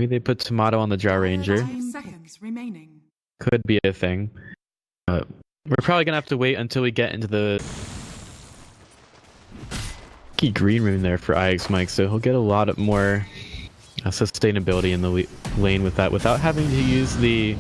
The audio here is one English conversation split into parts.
Maybe they put Tomato on the Drow Ranger. 10 seconds remaining. Could be a thing. We're probably gonna have to wait until we get into the key green room there for IX Mike, so he'll get a lot of more sustainability in the lane with that without having to use the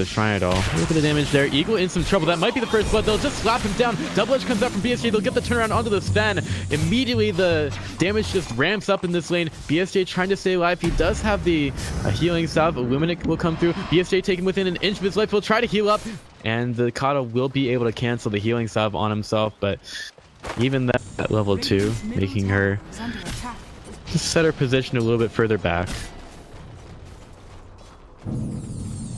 shrine at all. A little bit of damage there. Eagle in some trouble. That might be the first blood. They'll just slap him down. Double edge comes out from BSJ. They'll get the turnaround onto the Sven. Immediately the damage just ramps up in this lane. BSJ trying to stay alive. He does have the healing salve. Illuminate will come through. BSJ taken within an inch of his life. He'll try to heal up. And the Kata will be able to cancel the healing salve on himself. But even that at level 2, making her just set her position a little bit further back.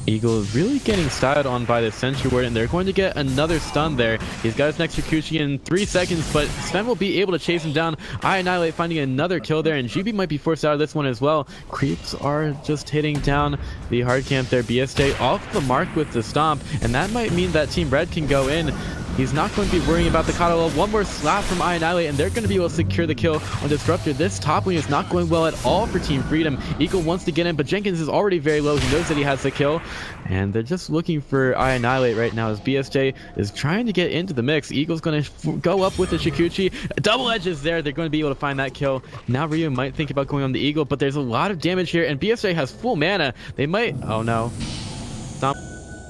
Eagle is really getting styled on by the Sentry Ward, and they're going to get another stun there. He's got his next Rikuchi in 3 seconds, but Sven will be able to chase him down. Annihilate finding another kill there, and GB might be forced out of this one as well. Creeps are just hitting down the hard camp there. BSJ off the mark with the stomp, and that might mean that Team Red can go in. He's not going to be worrying about the Kata. One more slap from Annihilate, and they're going to be able to secure the kill on Disruptor. This top lane is not going well at all for Team Freedom. Eagle wants to get in, but Jenkins is already very low. He knows that he has the kill, and they're just looking for Annihilate right now as BSJ is trying to get into the mix. Eagle's going to go up with the Shikuchi. Double Edge is there. They're going to be able to find that kill. Now Ryu might think about going on the Eagle, but there's a lot of damage here, and BSJ has full mana. They might... Oh no.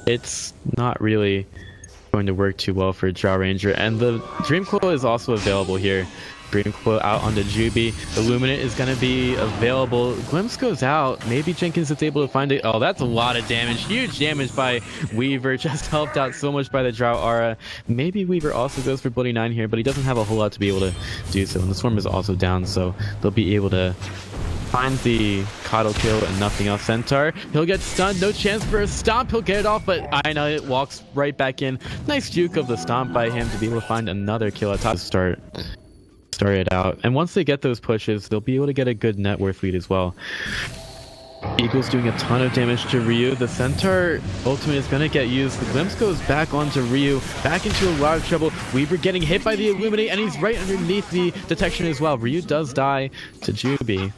It's not really going to work too well for Drow Ranger, and the Dream Coil is also available here. Dream Coil out onto Juby. Illuminate is going to be available. Glimpse goes out. Maybe Jenkins is able to find it. Oh, that's a lot of damage. Huge damage by Weaver. Just helped out so much by the Drow Aura. Maybe Weaver also goes for Bloody 9 here, but he doesn't have a whole lot to be able to do so. And the Swarm is also down, so they'll be able to find the Coddle kill and nothing else. Centaur, he'll get stunned. No chance for a stomp. He'll get it off, but I know it walks right back in. Nice juke of the stomp by him to be able to find another kill at top to start it out. And once they get those pushes, they'll be able to get a good net worth lead as well. Eagle's doing a ton of damage to Ryu. The Centaur ultimate is going to get used. The Glimpse goes back onto Ryu, back into a lot of trouble. Weaver getting hit by the Illuminate, and he's right underneath the detection as well. Ryu does die to Juby.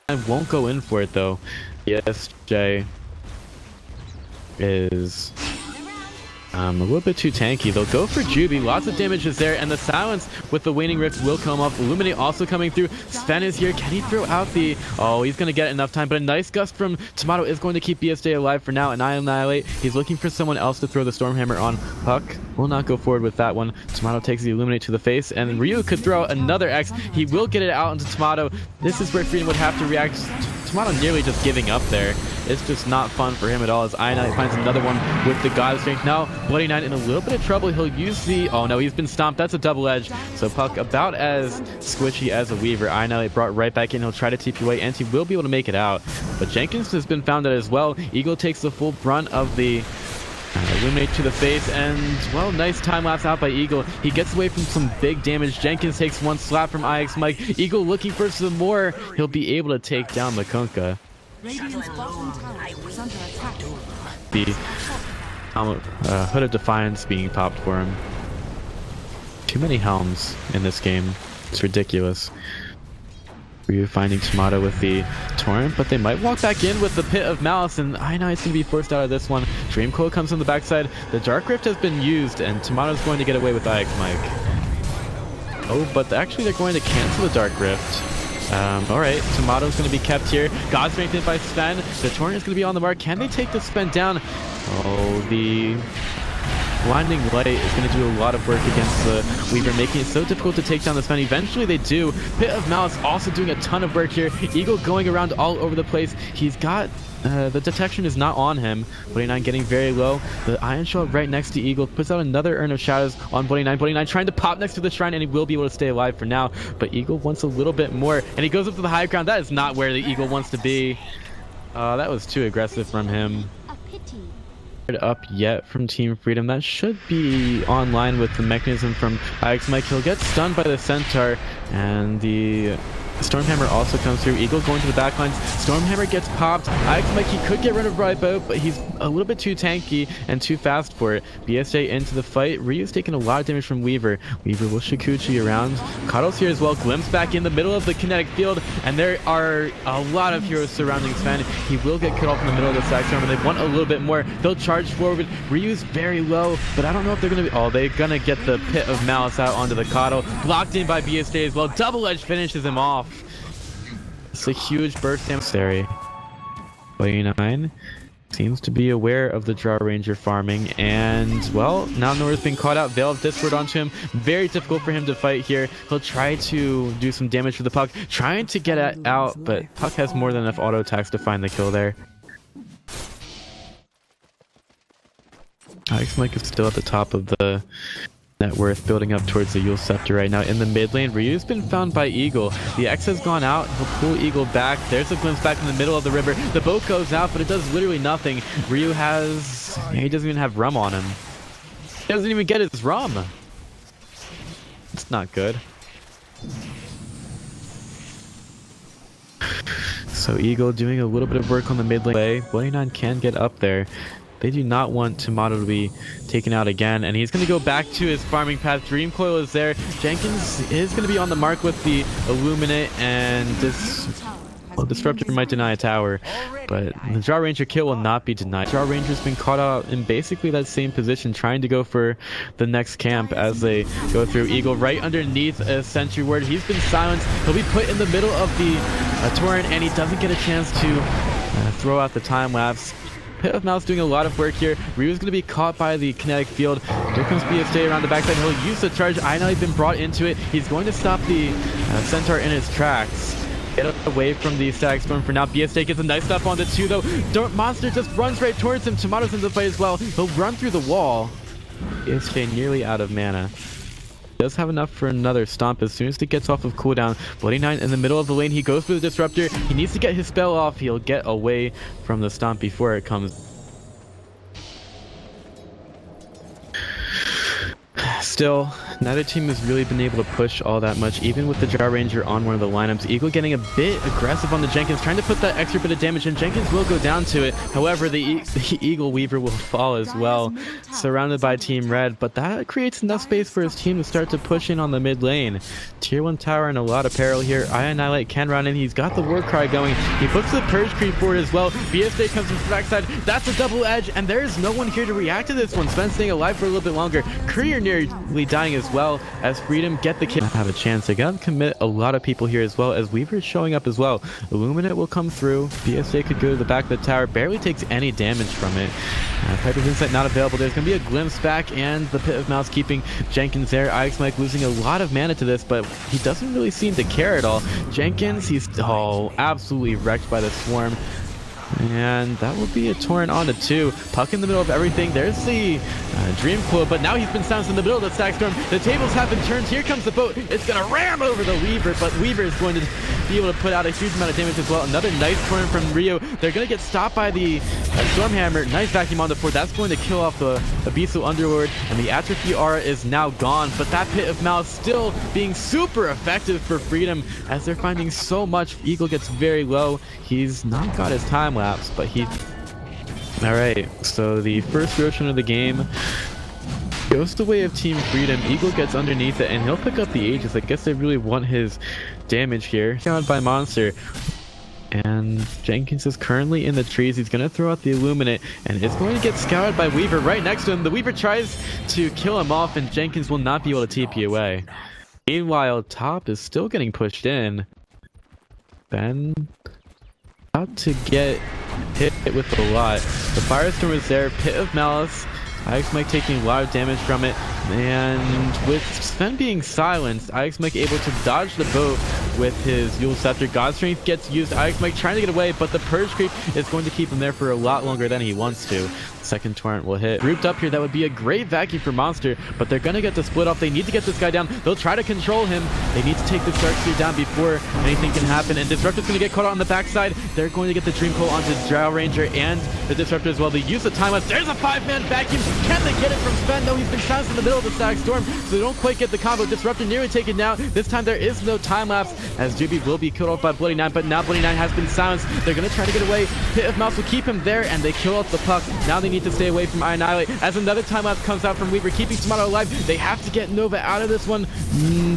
I won't go in for it though. Yes, Jay is a little bit too tanky. They'll go for Juby. Lots of damage is there, and the silence with the Waning Rift will come up. Illuminate also coming through. Sven is here. Can he throw out the... Oh, he's going to get enough time, but a nice gust from Tomato is going to keep BSJ alive for now, and Annihilate. He's looking for someone else to throw the Stormhammer on. Puck will not go forward with that one. Tomato takes the Illuminate to the face, and Ryu could throw out another X. He will get it out into Tomato. This is where Freedom would have to react. Tomato nearly just giving up there. It's just not fun for him at all as Annihilate finds another one with the God of Strength. Now, Bloody 9 in a little bit of trouble. He'll use the... Oh no, he's been stomped. That's a double edge. So Puck about as squishy as a Weaver. Annihilate brought right back in. He'll try to TP away, and he will be able to make it out. But Jenkins has been found out as well. Eagle takes the full brunt of the Illuminate to the face, and well, nice time lapse out by Eagle. He gets away from some big damage. Jenkins takes one slap from IX Mike. Eagle looking for some more. He'll be able to take down the Kunkka. The Hood of Defiance being popped for him. Too many helms in this game. It's ridiculous. Ryu finding Tomato with the Torrent, but they might walk back in with the Pit of Malice, and I know it's going to be forced out of this one. Dream Coil comes on the backside. The Dark Rift has been used, and Tomato's going to get away with IX Mike. Oh, but actually they're going to cancel the Dark Rift. Alright, Tomato's going to be kept here. God strengthened by Sven. The Torrent is going to be on the mark. Can they take the Sven down? Oh, the Blinding Light is going to do a lot of work against the Weaver, making it so difficult to take down the Sven. Eventually they do. Pit of Malice also doing a ton of work here. Eagle going around all over the place. He's got... the detection is not on him. Bloody 9 getting very low. The Iron Shell right next to Eagle puts out another Urn of Shadows on Bloody 9. Bloody 9 trying to pop next to the shrine, and he will be able to stay alive for now. But Eagle wants a little bit more, and he goes up to the high ground. That is not where the Eagle wants to be. That was too aggressive from him. Up yet from Team Freedom. That should be online with the mechanism from IX Mike. He'll get stunned by the Centaur, and the Stormhammer also comes through. Eagle going to the backlines. Stormhammer gets popped. Ike's Mike, he could get rid of by boat, but he's a little bit too tanky and too fast for it. BSJ into the fight. Ryu's taking a lot of damage from Weaver. Weaver will Shikuchi around. Cuddles here as well. Glimpse back in the middle of the kinetic field, and there are a lot of heroes surrounding Sven. He will get cut off in the middle of the stack storm, and they want a little bit more. They'll charge forward. Ryu's very low, but I don't know if they're going to be... Oh, they're going to get the Pit of Malice out onto the Cuddle. Blocked in by BSJ as well. Double Edge finishes him off. It's a huge burst damage. 29 seems to be aware of the Draw Ranger farming, and well, now Nora's being caught out. Veil of Discord onto him. Very difficult for him to fight here. He'll try to do some damage for the Puck, trying to get it out, but Puck has more than enough auto attacks to find the kill there. Alex Mike is still at the top of the net worth, building up towards the Yule Scepter right now. In the mid lane, Ryu's been found by Eagle. The X has gone out. He'll pull Eagle back. There's a glimpse back in the middle of the river. The boat goes out, but it does literally nothing. Ryu has... he doesn't even have rum on him. He doesn't even get his rum. It's not good. So Eagle doing a little bit of work on the mid lane. 29 can get up there. They do not want Tomato to be taken out again, and he's going to go back to his farming path. Dream Coil is there. Jenkins is going to be on the mark with the Illuminate, and this... well, Disruptor might deny a tower, but the Draw Ranger kill will not be denied. Draw Ranger's been caught out in basically that same position, trying to go for the next camp as they go through. Eagle right underneath a Sentry Ward. He's been silenced. He'll be put in the middle of the torrent, and he doesn't get a chance to throw out the time lapse. Pit of Malice doing a lot of work here. Ryu's going to be caught by the kinetic field. Here comes BSJ around the backside. He'll use the charge. Ainai's been brought into it. He's going to stop the Centaur in his tracks. Get away from the static storm for now. BSJ gets a nice stop on the 2 though. Monster just runs right towards him. Tomato's in the fight as well. He'll run through the wall. BSJ nearly out of mana. Does have enough for another stomp as soon as he gets off of cooldown. Bloody Nine in the middle of the lane. He goes for the disruptor. He needs to get his spell off. He'll get away from the stomp before it comes. Still, neither team has really been able to push all that much, even with the Draw Ranger on one of the lineups. Eagle getting a bit aggressive on the Jenkins, trying to put that extra bit of damage, and Jenkins will go down to it. However, the Eagle Weaver will fall as well, surrounded by Team Red, but that creates enough space for his team to start to push in on the mid lane. Tier 1 tower in a lot of peril here. Annihilate can run in. He's got the war cry going. He books the Purge creep forward as well. BSJ comes from the backside. That's a double edge, and there is no one here to react to this one. Sven's staying alive for a little bit longer. Courier nearly dying as well as Freedom get the kill. Have a chance. They gotta commit a lot of people here as well as Weaver's showing up as well. Illuminate will come through. BSJ could go to the back of the tower. Barely takes any damage from it. Piper's Insight not available. There's gonna be a glimpse back, and the Pit of Malice keeping Jenkins there. Ix Mike losing a lot of mana to this, but he doesn't really seem to care at all. Jenkins, he's absolutely wrecked by the swarm. And that will be a torrent onto 2. Puck in the middle of everything. There's the Dream Coil, but now he's been silenced in the middle of the stack storm. The tables have been turned. Here comes the boat. It's going to ram over the Weaver, but Weaver is going to be able to put out a huge amount of damage as well. Another nice torrent from Rio. They're going to get stopped by the Stormhammer. Nice vacuum on the 4. That's going to kill off the Abyssal Underlord, and the Atrophy Aura is now gone, but that Pit of Malice still being super effective for Freedom as they're finding so much. Eagle gets very low. He's not got his time lapse, but he... Alright, so the first Roshan of the game goes the way of Team Freedom. Eagle gets underneath it, and he'll pick up the Aegis. I guess they really want his damage here. Found by Monster. And Jenkins is currently in the trees. He's going to throw out the Illuminate, and it's going to get scouted by Weaver right next to him. The Weaver tries to kill him off, and Jenkins will not be able to TP away. Meanwhile, top is still getting pushed in. Ben about to get hit with a lot. The Firestorm is there. Pit of Malice. Ix Mike taking a lot of damage from it, and with Sven being silenced, Ix Mike able to dodge the boat with his Yule Scepter. God Strength gets used. Ix Mike trying to get away, but the Purge Creep is going to keep him there for a lot longer than he wants to. Second torrent will hit. Grouped up here, that would be a great vacuum for Monster, but they're gonna get the split off. They need to get this guy down. They'll try to control him. They need to take this Darkseer down before anything can happen, and Disruptor's gonna get caught out on the backside. They're going to get the Dream Coil onto Drow Ranger and the Disruptor as well. They use the time lapse. There's a 5-man vacuum. Can they get it from Sven? No, he's been silenced in the middle of the Static Storm, so they don't quite get the combo. Disruptor nearly taken down. This time there is no time lapse, as Juby will be killed off by Bloody Nine, but now Bloody Nine has been silenced. They're gonna try to get away. Pit of Mouse will keep him there, and they kill off the puck. Now they need to stay away from Annihilate, as another time lapse comes out from Weaver, keeping Tomato alive. They have to get Nova out of this one.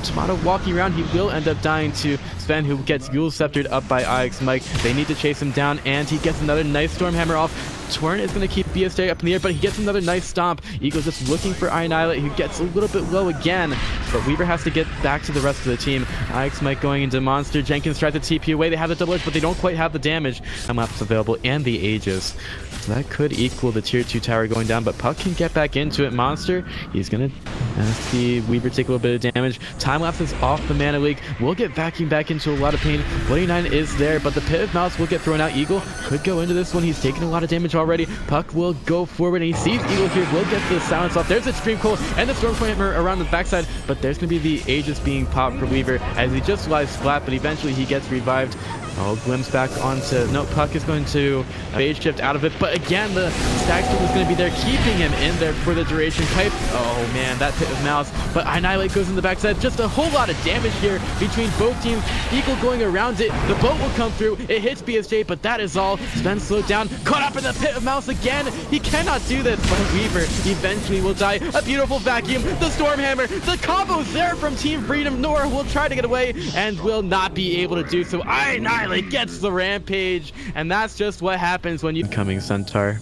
Tomato walking around, he will end up dying to Sven, who gets Yule Sceptered up by IX Mike. They need to chase him down, and he gets another nice Stormhammer off. Torrent is going to keep BSJ up in the air, but he gets another nice stomp. Eagle just looking for Annihilate, who gets a little bit low again, but Weaver has to get back to the rest of the team. IX Mike going into Monster. Jenkins tries to TP away. They have the double edge, but they don't quite have the damage. Time-lapse available and the Aegis. So that could equal the tier 2 tower going down, but Puck can get back into it. Monster, he's going to see Weaver take a little bit of damage. Time-lapse is off the Mana Leak. We'll get vacuumed back into a lot of pain. Bloody Nine is there, but the Pit of Mouse will get thrown out. Eagle could go into this one. He's taking a lot of damage already. Puck will go forward, and he sees Eagle here. Will get the silence off. There's a Stream Coil and the Stormhammer around the backside, but there's going to be the Aegis being popped for Weaver, as he just lies flat, but eventually he gets revived. Oh, glimpse back onto... No, Puck is going to phase shift out of it, but again, the Static Storm is going to be there, keeping him in there for the duration. Pipe. Oh, man, that Pit of Mouse. But Annihilate goes in the backside. Just a whole lot of damage here between both teams. Eagle going around it. The boat will come through. It hits BSJ, but that is all. Sven slowed down. Caught up in the Pit of Mouse again. He cannot do this, but Weaver eventually will die. A beautiful vacuum. The Stormhammer. The combo's there from Team Freedom. Nora will try to get away and will not be able to do so. Annihilate gets the rampage, and that's just what happens when you... Incoming Centaur.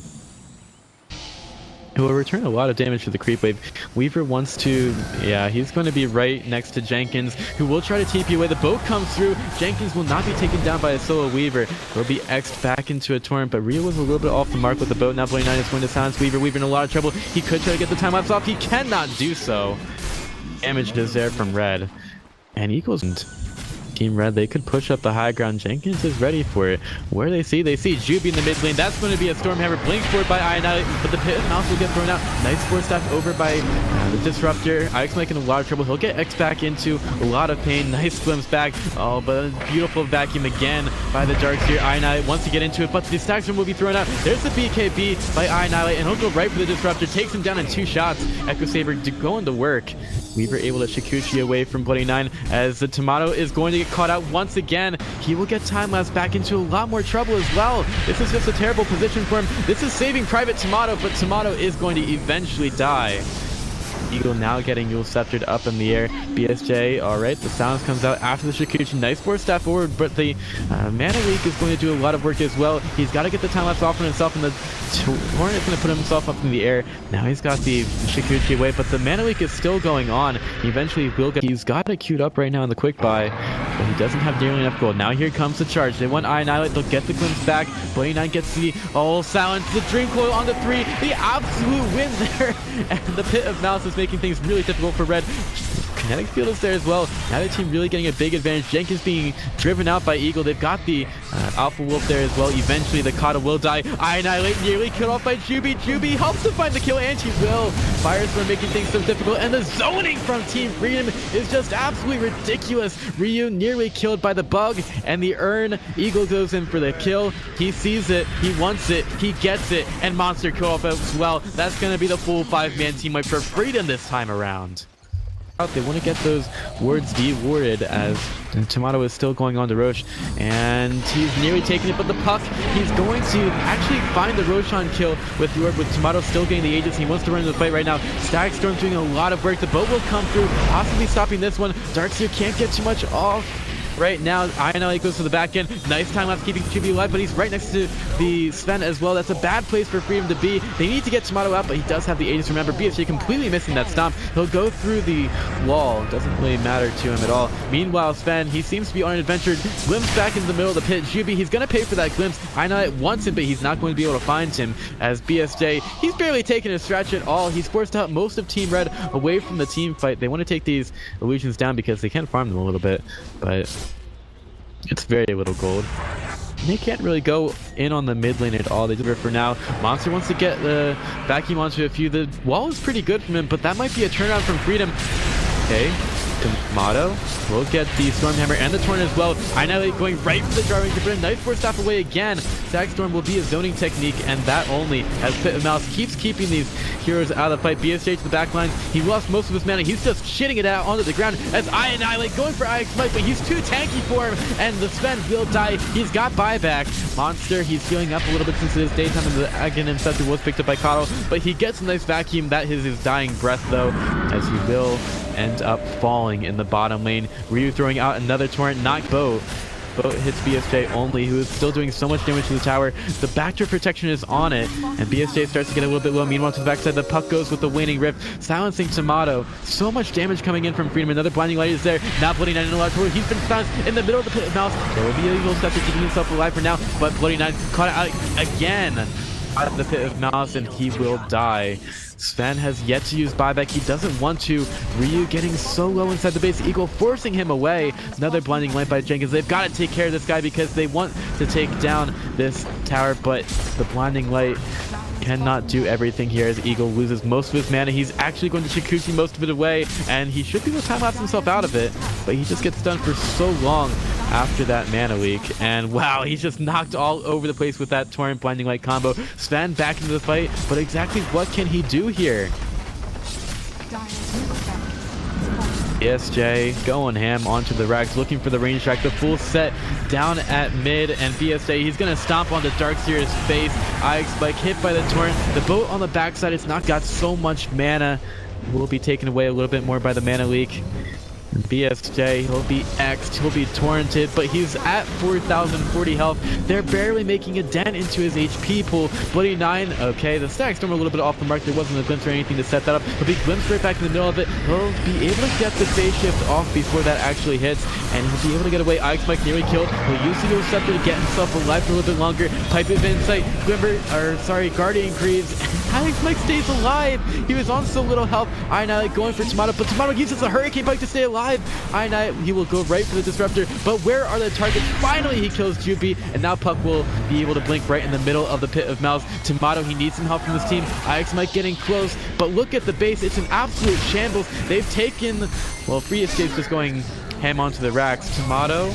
It will return a lot of damage to the creep wave. Weaver wants to... Yeah, he's going to be right next to Jenkins, who will try to TP away. The boat comes through. Jenkins will not be taken down by a solo Weaver. Will be X'd back into a torrent, but Rio was a little bit off the mark with the boat. Now Bloody Nine is going to silence Weaver. Weaver in a lot of trouble. He could try to get the time lapse off. He cannot do so. Damage is there from Red. And equals... Team Red, they could push up the high ground. Jenkins is ready for it. Where they see Juby in the mid lane. That's going to be a Stormhammer. Blinked forward by Annihilate, but the Pit of Mouse will get thrown out. Nice Force Staff over by the Disruptor. IX making a lot of trouble. He'll get X back into a lot of pain. Nice glimpse back. Oh, but a beautiful vacuum again by the Darkseer. Annihilate wants to get into it, but the Stack Storm will be thrown out. There's the BKB by Annihilate, and he'll go right for the Disruptor. Takes him down in 2 shots. Echo Saber going to work. Weaver able to Shikuchi away from Bloody Nine, as the Tomato is going to get caught out once again. He will get time lapse back into a lot more trouble as well. This is just a terrible position for him. This is saving Private Tomato, but Tomato is going to eventually die. Eagle now getting Yule Sceptered up in the air. BSJ, alright, the silence comes out after the Shikuchi. Nice Force Staff forward, but the Mana Leak is going to do a lot of work as well. He's got to get the time lapse off on himself, and the Torrent is going to put himself up in the air. Now he's got the Shikuchi away, but the Mana Leak is still going on. He eventually will get... He's got it queued up right now in the quick buy, but he doesn't have nearly enough gold. Now here comes the charge. They want Annihilate. They'll get the glimpse back. Bloody Nine gets the silence. The Dream Coil on the 3. The absolute win there. And the Pit of Mouse is making things really difficult for Red. Kinetic Field is there as well. Now the team really getting a big advantage. Jenkins being driven out by Eagle. They've got the Alpha Wolf there as well. Eventually the Kata will die. Annihilate nearly killed off by Juby. Juby helps to find the kill, and she will. Firestorm making things so difficult, and the zoning from Team Freedom is just absolutely ridiculous. Ryu nearly killed by the bug, and the urn. Eagle goes in for the kill. He sees it. He wants it. He gets it, and Monster kill off as well. That's going to be the full 5-man team wipe for Freedom this time around. They want to get those wards de-warded, as Tomato is still going on to Roche, and he's nearly taking it, but the puck, he's going to actually find the Roshan kill with Tomato still getting the Aegis. He wants to run into the fight right now. Static Storm doing a lot of work. The boat will come through, possibly stopping this one. Darkseer can't get too much off. Right now, Annihilate goes to the back end. Nice time lapse keeping Chibi alive, but he's right next to the Sven as well. That's a bad place for Freedom to be. They need to get Tomato out, but he does have the Aegis. Remember, BSJ completely missing that stomp. He'll go through the wall. Doesn't really matter to him at all. Meanwhile, Sven, he seems to be on an adventure. Glimpse back into the middle of the pit. Juby, he's going to pay for that glimpse. Annihilate wants him, but he's not going to be able to find him, as BSJ, he's barely taking a stretch at all. He's forced out most of Team Red away from the team fight. They want to take these illusions down because they can farm them a little bit, but it's very little gold. they can't really go in on the mid lane at all. They do it for now. Monster wants to get the vacuum onto a few. The wall is pretty good from him, but that might be a turnaround from Freedom. Okay, Tomato will get the Stormhammer and the Torrent as well. Annihilate going right for the Jarwing to put a Knife Force Staff away again. Stag Storm will be a zoning technique, and that only, as Pit of Mouse keeps keeping these heroes out of the fight. BSJ to the back line. He lost most of his mana. He's just shitting it out onto the ground as I Annihilate going for Ix Smite, but he's too tanky for him, and the Sven will die. He's got buyback. Monster, he's healing up a little bit since it is daytime, and the Aghanim Scepter was picked up by KOD, but he gets a nice vacuum. That is his dying breath, though, as he will end up falling in the bottom lane. Ryu throwing out another torrent, not Boat. Boat hits BSJ only, who is still doing so much damage to the tower. The backdoor protection is on it, and BSJ starts to get a little bit low. Meanwhile, to the backside, the puck goes with the waning rift, silencing Tomato. So much damage coming in from Freedom. Another blinding light is there. Now Bloody Nine in a large hole. He's been silenced in the middle of the Pit of Mouse. There will be a Eagle Scepter keeping himself alive for now, but Bloody Nine caught out again out of the Pit of Mouse, and he will die. Sven has yet to use buyback. He doesn't want to. Ryu getting so low inside the base. Eagle forcing him away. Another blinding light by Jenkins. They've got to take care of this guy because they want to take down this tower, but the blinding light cannot do everything here as Eagle loses most of his mana. He's actually going to Shikuchi most of it away, and he should be able to time-lapse himself out of it, but he just gets stunned for so long after that mana leak, and wow, he's just knocked all over the place with that Torrent Blinding Light combo. Sven back into the fight, but exactly what can he do here? BSJ going ham onto the racks, looking for the range track, the full set down at mid, and BSJ, he's gonna stomp onto Darkseer's face. Ix Spike hit by the Torrent. The Boat on the backside, it's not got so much mana, will be taken away a little bit more by the mana leak. BSJ, he'll be X'd, he'll be torrented, but he's at 4,040 health. They're barely making a dent into his HP pool. Bloody Nine, okay, the Stag Storm a little bit off the mark. There wasn't a glimpse or anything to set that up. He'll be glimpsed right back in the middle of it. He'll be able to get the phase shift off before that actually hits, and he'll be able to get away. Ix Mike nearly killed. He'll use the Eagle Scepter to get himself alive for a little bit longer. Pipe of Insight, Guardian Greaves. Ix Mike stays alive. He was on so little health. Annihilate going for Tomato, but Tomato uses a Hurricane Bike to stay alive. Annihilate, he will go right for the Disruptor, but where are the targets? Finally, he kills Jupi, and now Puck will be able to blink right in the middle of the Pit of Mouse. Tomato, he needs some help from this team. Ix Mike getting close, but look at the base. It's an absolute shambles. They've taken, well, Free Escape's just going ham onto the racks. Tomato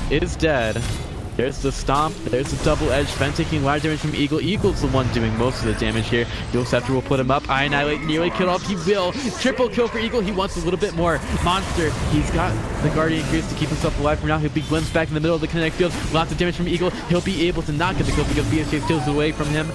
is dead. There's the stomp, there's the double edge. Sven taking large damage from Eagle. Eagle's the one doing most of the damage here. Eagle Scepter will put him up. Annihilate nearly killed off. He will. Triple kill for Eagle. He wants a little bit more. Monster, he's got the Guardian Greaves to keep himself alive for now. He'll be glimpsed back in the middle of the kinetic field. Lots of damage from Eagle. He'll be able to not get the kill because BSJ steals away from him.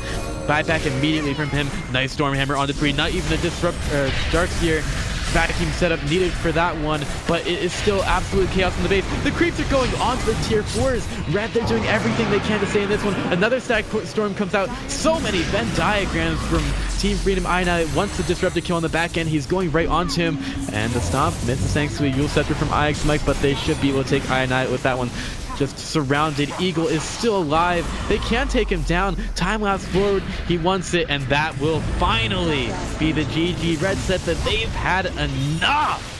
Buyback immediately from him. Nice Stormhammer on the free. Not even a Darkseer vacuum setup needed for that one, but it is still absolute chaos in the base. The creeps are going on to the tier 4s. Red, they're doing everything they can to stay in this one. Another Stag Storm comes out. So many Venn diagrams from Team Freedom. Annihilate wants the disruptor kill on the back end. He's going right onto him, and the stomp misses thanks to a Eagle Scepter from Ix Mike, but they should be able to take Annihilate with that one. Just surrounded. Eagle is still alive. They can't take him down. Time lapse forward. He wants it, and that will finally be the GG Red set that they've had enough.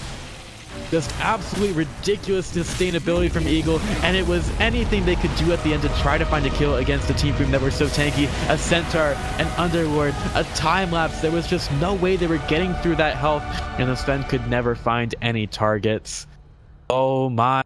Just absolutely ridiculous sustainability from Eagle, and it was anything they could do at the end to try to find a kill against a Team Freedom that were so tanky. A Centaur, an Underlord, a time lapse. There was just no way they were getting through that health, and the Sven could never find any targets. Oh my